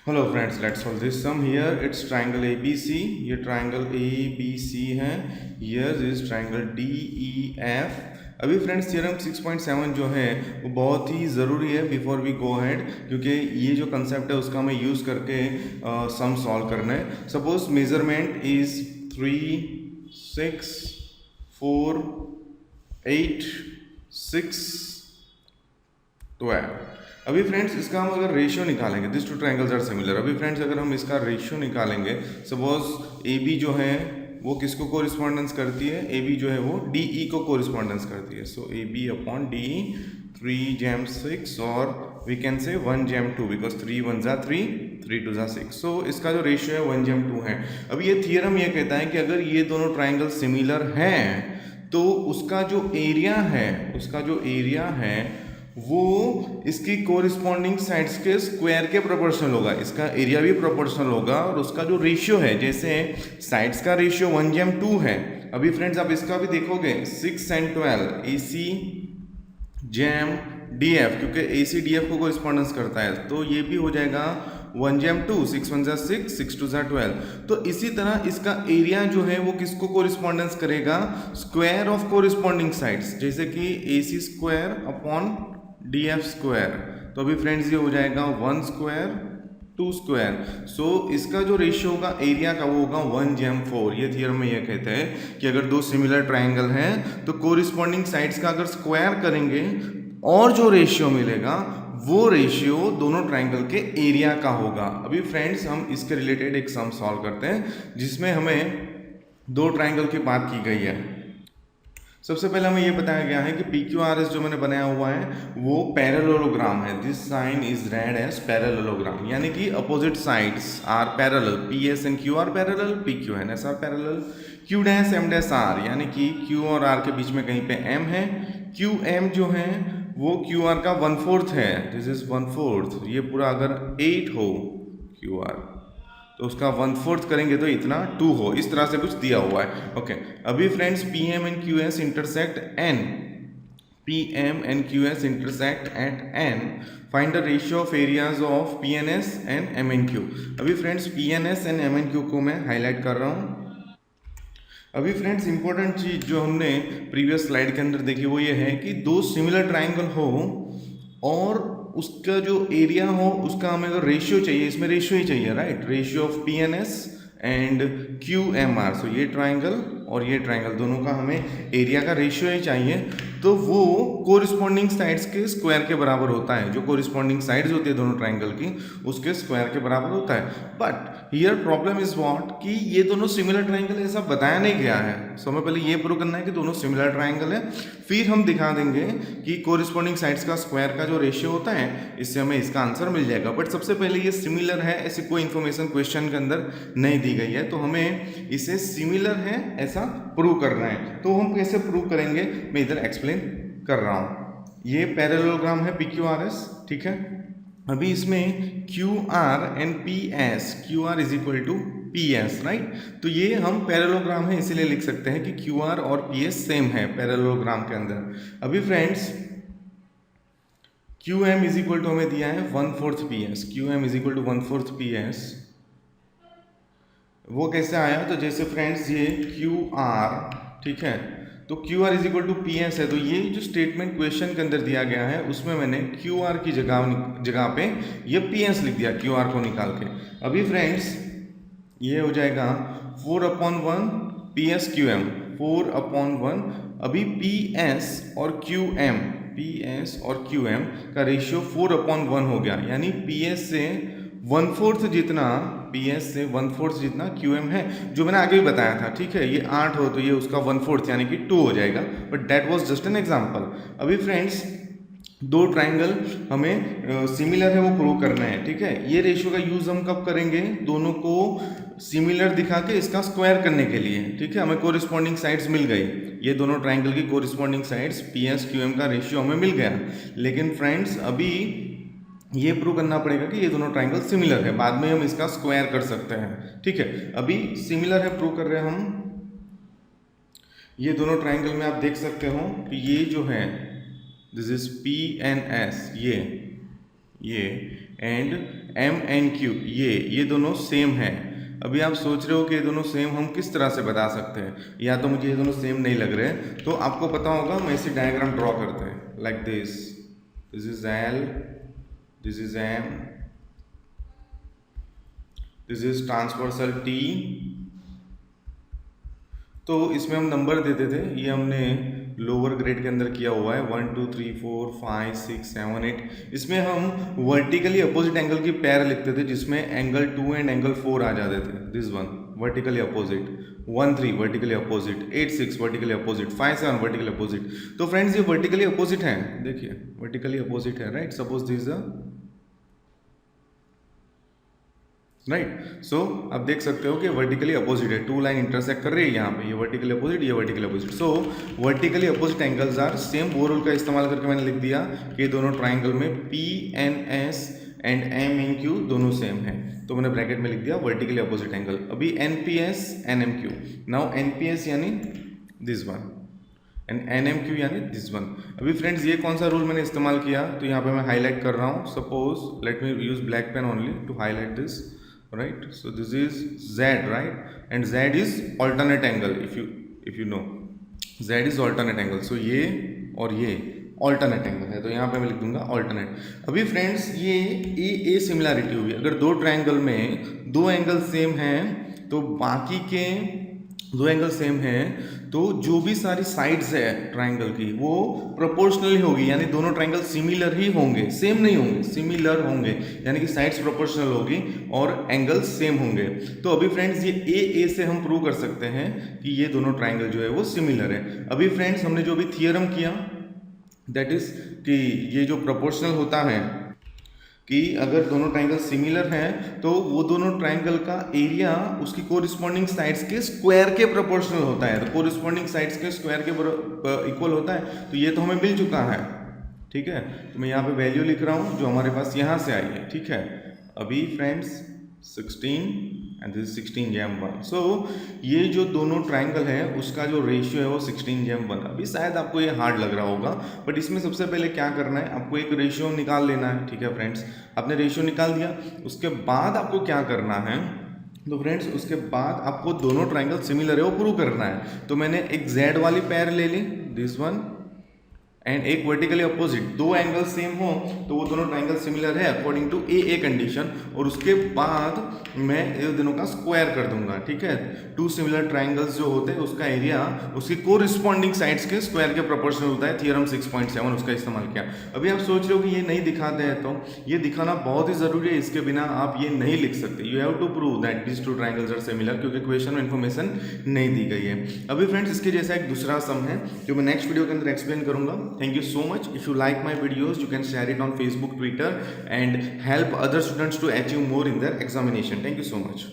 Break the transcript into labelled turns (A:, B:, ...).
A: Hello friends, let's solve this sum. Here it's triangle ABC। ये triangle ABC है। Here is triangle DEF। अभी friends theorem 6.7 जो है वो बहुत ही ज़रूरी है बिफोर वी गो अहेड, क्योंकि ये जो कंसेप्ट है उसका हमें यूज़ करके सम सॉल्व करना है। Suppose measurement is 3, 6, 4, 8, 6, 12। अभी फ्रेंड्स इसका हम अगर रेशियो निकालेंगे, this two triangles are similar. अभी फ्रेंड्स अगर हम इसका रेशियो निकालेंगे, सपोज AB जो है वो किसको कोरिस्पॉन्डेंस करती है? AB जो है वो DE को कोरिस्पॉन्डेंस करती है। सो AB अपॉन DE 3 जैम 6 और we can say 1 jam 2 because 3 1 जा 3, 3 2 जा 6। सो इसका जो रेशियो है 1 जैम 2 है। अब ये थियरम ये कहता है कि अगर ये दोनों ट्रायंगल सिमिलर हैं तो उसका जो एरिया है वो इसकी कोरिस्पॉन्डिंग साइड्स के स्क्वायर के प्रोपोर्शनल होगा। इसका एरिया भी प्रोपोर्शनल होगा और उसका जो रेशियो है, जैसे साइड्स का रेशियो 1:2 है। अभी फ्रेंड्स आप इसका भी देखोगे 6 and 12 AC जैम DF, क्योंकि AC DF को कोरिस्पॉन्डेंस करता है, तो ये भी हो जाएगा 1:2, 6 1 जा 6, 6 2 जा 12। तो इसी तरह इसका एरिया जो है वो किसको कोरिस्पॉन्डेंस करेगा? स्क्वायर ऑफ कोरिस्पॉन्डिंग साइड्स, जैसे कि AC square upon DF square. तो अभी फ्रेंड्स ये हो जाएगा 1 स्क्वायर 2 स्क्वायर। सो इसका जो रेशियो होगा एरिया का वो होगा 1:4। ये थियरम में ये कहते हैं कि अगर दो सिमिलर ट्राइंगल हैं तो कोरिस्पॉन्डिंग साइड्स का अगर स्क्वायर करेंगे और जो रेशियो मिलेगा वो रेशियो दोनों ट्राइंगल के एरिया का होगा। अभी फ्रेंड्स हम इसके रिलेटेड एक सम सॉल्व करते हैं जिसमें हमें दो ट्राइंगल की बात की गई है। सबसे पहले हमें ये बताया गया है कि PQRS जो मैंने बनाया हुआ है वो पैरेललोग्राम है। This sign is read as parallelogram, यानी कि opposite sides are parallel. PS and Q are parallel, PQ and S are parallel. Q dash M dash R, यानी कि Q और R के बीच में कहीं पे M है। QM जो है वो QR का 1/4 है। This is 1/4। ये पूरा अगर 8 हो QR तो उसका 1/4 करेंगे तो इतना 2 हो, इस तरह से कुछ दिया हुआ है। ओके अभी friends PM and QS intersect N, PM and QS intersect at N। Find the ratio of areas of PNS and MNQ। अभी फ्रेंड्स PNS एंड MNQ को मैं हाईलाइट कर रहा हूँ। अभी फ्रेंड्स इंपॉर्टेंट चीज जो हमने प्रीवियस स्लाइड के अंदर देखी वो ये है कि दो सिमिलर ट्राइंगल हो और उसका जो एरिया हो उसका हमें अगर रेशियो चाहिए, इसमें रेशियो ही चाहिए, right? Ratio of PNS and QMR। सो ये ट्राइंगल और ये ट्राइंगल दोनों का हमें एरिया का रेशियो ही चाहिए, तो वो कोरिस्पॉन्डिंग साइड्स के स्क्वायर के बराबर होता है। जो कोरिस्पॉन्डिंग साइड्स होती है दोनों ट्राइंगल की उसके स्क्वायर के बराबर होता है। But here problem is what कि ये दोनों सिमिलर ट्राइंगल ऐसा बताया नहीं गया है। सो हमें पहले ये प्रूव करना है कि दोनों सिमिलर ट्राइंगल है, फिर हम दिखा देंगे कि कोरिस्पॉन्डिंग साइड्स का स्क्वायर का जो रेशियो होता है इससे हमें इसका आंसर मिल जाएगा। बट सबसे पहले ये सिमिलर है ऐसी कोई इन्फॉर्मेशन क्वेश्चन के अंदर नहीं दी गई है, तो हमें इसे सिमिलर है ऐसा प्रूव करना है। तो हम कैसे प्रूव करेंगे मैं इधर एक्सप्लेन कर रहा हूँ। ये पैरेललोग्राम है PQRS, ठीक है। अभी इसमें QR and PS, QR is equal to PS, right? तो ये हम पैरेललोग्राम है इसीलिए लिख सकते हैं कि QR और PS सेम है पैरेललोग्राम के अंदर। अभी friends QM is equal to हमें दिया है 1/4 PS। QM is equal to 1/4 PS। वो कैसे आया? तो जैसे फ्रेंड्स ये QR, ठीक है, तो QR is equal to PS है, तो ये जो स्टेटमेंट क्वेश्चन के अंदर दिया गया है उसमें मैंने QR की जगह पे ये PS लिख दिया QR को निकाल के। अभी फ्रेंड्स ये हो जाएगा 4/1 PS QM, 4/1। अभी PS और QM का रेशियो 4/1 हो गया, यानी PS से 1/4 जितना QM है, जो मैंने आगे भी बताया था, ठीक है। ये 8 हो तो ये उसका 1/4 यानी कि 2 हो जाएगा, but that was just an example. अभी फ्रेंड्स दो ट्राइंगल हमें सिमिलर है वो प्रूव करना है, ठीक है। ये रेशियो का यूज हम कब करेंगे? दोनों को सिमिलर दिखा के इसका स्क्वायर करने के लिए, ठीक है। हमें कोरिस्पॉन्डिंग साइड्स मिल गई, ये दोनों ट्राइंगल की कोरिस्पॉन्डिंग साइड्स PS QM का रेशियो हमें मिल गया। लेकिन फ्रेंड्स अभी ये प्रूव करना पड़ेगा कि ये दोनों ट्राइंगल सिमिलर है, बाद में हम इसका स्क्वायर कर सकते हैं, ठीक है। अभी सिमिलर है प्रूव कर रहे हैं हम। ये दोनों ट्राइंगल में आप देख सकते हो कि ये जो है दिस इज PNS, ये एंड एम एन क्यू ये दोनों सेम है। अभी आप सोच रहे हो कि ये दोनों सेम हम किस तरह से बता सकते हैं, या तो मुझे ये दोनों सेम नहीं लग रहे, तो आपको पता होगा मैं इसे डायग्राम ड्रॉ करते हैं like this is L, this is M, this is transversal T. तो इसमें हम नंबर देते थे, ये हमने लोअर ग्रेड के अंदर किया हुआ है 1 2 3 4 5 6 7 8। इसमें हम वर्टिकली अपोजिट एंगल की पैर लिखते थे जिसमें एंगल 2 एंड एंगल 4 आ जाते थे। This one vertically opposite, 1 3 vertically opposite, 8 6 vertically opposite, 5 7 vertically opposite. तो फ्रेंड्स ये वर्टिकली अपोजिट है, देखिए वर्टिकली अपोजिट है, right. Suppose this is right. So आप देख सकते हो कि वर्टिकली अपोजिट है, 2 लाइन इंटरसेक्ट कर रही है यहाँ पे, ये वर्टिकली अपोजिट, ये vertically opposite. So vertically opposite angles are same. वो रूल का इस्तेमाल करके मैंने लिख दिया कि दोनों ट्राइंगल में P N S and M N Q दोनों सेम है, तो मैंने ब्रैकेट में लिख दिया वर्टिकली अपोजिट एंगल। अभी N P S N M Q, now N P S यानी this one and N M Q यानी दिस वन। अभी फ्रेंड्स ये कौन सा रूल मैंने इस्तेमाल किया, तो यहाँ पे मैं हाईलाइट कर रहा हूँ। Suppose let me use black pen only to highlight this, right? So this is Z, right? And Z is alternate angle, if you know Z is alternate angle. So ये और ये alternate angle है, तो यहाँ पे मैं लिख दूंगा alternate। अभी फ्रेंड्स ये ए सिमिलैरिटी हुई, अगर दो ट्रायंगल में दो एंगल सेम हैं तो बाकी के दो एंगल सेम हैं तो जो भी सारी साइड्स है ट्रायंगल की वो प्रोपोर्शनल होगी, यानी दोनों ट्रायंगल सिमिलर ही होंगे, सेम नहीं होंगे, सिमिलर होंगे, यानी कि साइड्स प्रोपोर्शनल होगी और एंगल सेम होंगे। तो अभी फ्रेंड्स ये ए से हम प्रूव कर सकते हैं कि ये दोनों ट्रायंगल जो है वो सिमिलर है। अभी फ्रेंड्स हमने जो भी थियरम किया दैट इज कि ये जो प्रोपोर्शनल होता है कि अगर दोनों ट्रायंगल सिमिलर हैं तो वो दोनों ट्रायंगल का एरिया उसकी कोरिस्पॉन्डिंग साइड्स के स्क्वायर के प्रोपोर्शनल होता है, तो कोरिस्पॉन्डिंग साइड्स के स्क्वायर के इक्वल होता है। तो ये तो हमें मिल चुका है, ठीक है। तो मैं यहाँ पे वैल्यू लिख रहा हूँ जो हमारे पास यहाँ से आई है, ठीक है। अभी फ्रेंड्स 16 एंड दिस 16:1। सो ये जो दोनों ट्रायंगल है उसका जो रेशियो है वो 16:1। अभी शायद आपको ये हार्ड लग रहा होगा, बट इसमें सबसे पहले क्या करना है, आपको एक रेशियो निकाल लेना है, ठीक है फ्रेंड्स। आपने रेशियो निकाल दिया, उसके बाद आपको क्या करना है, तो फ्रेंड्स उसके बाद आपको दोनों ट्रायंगल सिमिलर है वो प्रूव करना है। तो मैंने एक Z वाली पैर ले ली, दिस वन, एंड एक वर्टिकली अपोजिट, दो एंगल सेम हो तो वो दोनों ट्रायंगल सिमिलर है अकॉर्डिंग टू ए कंडीशन, और उसके बाद मैं ये दोनों का स्क्वायर कर दूंगा, ठीक है। टू सिमिलर ट्रायंगल्स जो होते हैं उसका एरिया उसकी कोरिस्पॉन्डिंग साइड्स के स्क्वायर के प्रोपोर्शनल होता है, थियरम 6.7 उसका इस्तेमाल किया। अभी आप सोच रहे हो कि ये नहीं दिखाते हैं, तो ये दिखाना बहुत ही जरूरी है, इसके बिना आप ये नहीं लिख सकते। You have to prove that this two triangles are similar, क्योंकि क्वेश्चन में इन्फॉर्मेशन नहीं दी गई है। अभी फ्रेंड्स इसके जैसा एक दूसरा सम है जो मैं नेक्स्ट वीडियो के अंदर एक्सप्लेन करूंगा। Thank you so much. If you like my videos, you can share it on Facebook, Twitter, and help other students to achieve more in their examination. Thank you so much.